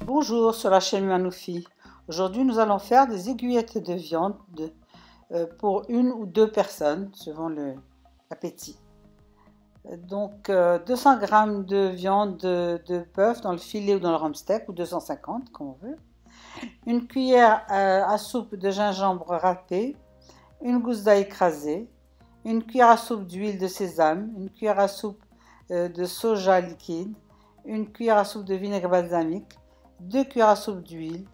Bonjour sur la chaîne Manoufi. Aujourd'hui nous allons faire des aiguillettes de viande pour une ou deux personnes selon l'appétit. Donc 200 g de viande de bœuf dans le filet ou dans le rump steak ou 250 comme on veut. Une cuillère à soupe de gingembre râpé, une gousse d'ail écrasée, une cuillère à soupe d'huile de sésame, une cuillère à soupe de soja liquide, une cuillère à soupe de vinaigre balsamique, 2 cuillères à soupe d'huile,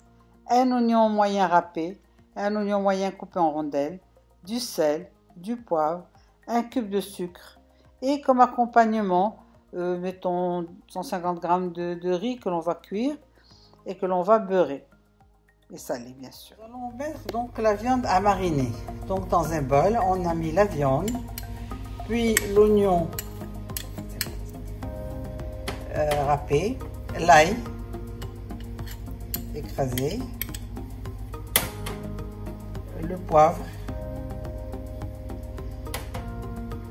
un oignon moyen râpé, un oignon moyen coupé en rondelles, du sel, du poivre, un cube de sucre et comme accompagnement, mettons 150 g de riz que l'on va cuire et que l'on va beurrer et saler bien sûr. Nous allons mettre donc la viande à mariner. Donc dans un bol, on a mis la viande, puis l'oignon râpé, l'ail écrasé, le poivre,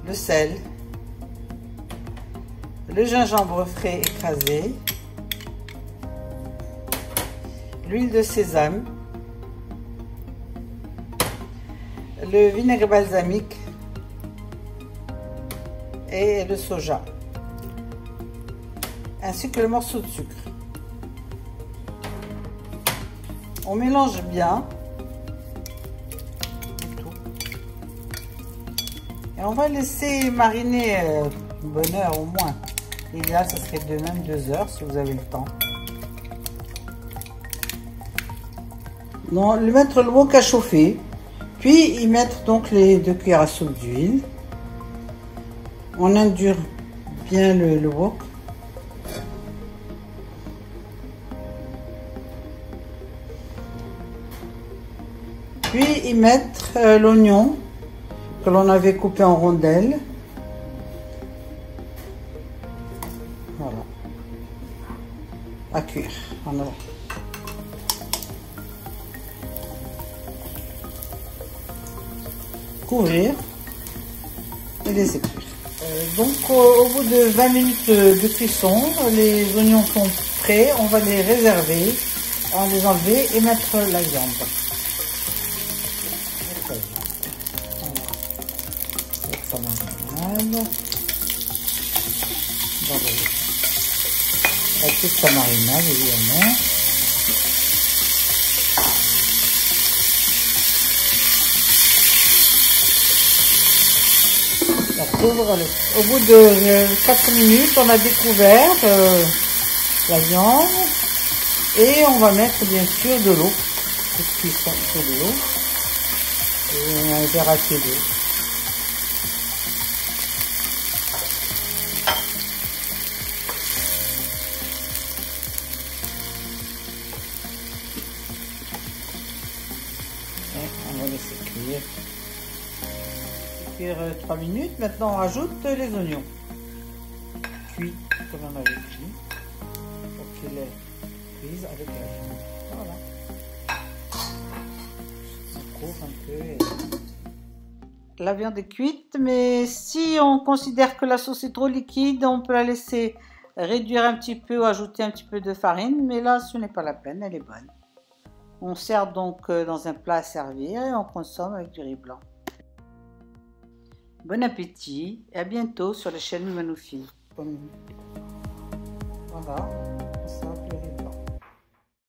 le sel, le gingembre frais écrasé, l'huile de sésame, le vinaigre balsamique et le soja, ainsi que le morceau de sucre. On mélange bien et on va laisser mariner une bonne heure au moins. L'idéal, ce serait de même 2 heures si vous avez le temps. Donc, mettre le wok à chauffer, puis y mettre donc les 2 cuillères à soupe d'huile. On indure bien le wok. Puis y mettre l'oignon que l'on avait coupé en rondelles. Voilà. À cuire en avant. Couvrir et laisser cuire. Donc au bout de 20 minutes de cuisson, les oignons sont prêts. On va les réserver, on va les enlever et mettre la viande. Ça marinade. Avec toute sa marinade évidemment. Au bout de 4 minutes, on a découvert la viande et on va mettre bien sûr de l'eau, toute cuisson sur de l'eau et un verre à thé d'eau. On va laisser cuire. 3 minutes. Maintenant, on rajoute les oignons cuits comme on avait dit pour qu'ils cuisent avec la viande. Voilà. On couvre un peu. La viande est cuite, mais si on considère que la sauce est trop liquide, on peut la laisser réduire un petit peu ou ajouter un petit peu de farine, mais là, ce n'est pas la peine, elle est bonne. On sert donc dans un plat à servir et on consomme avec du riz blanc. Bon appétit et à bientôt sur la chaîne Manoufi. Voilà.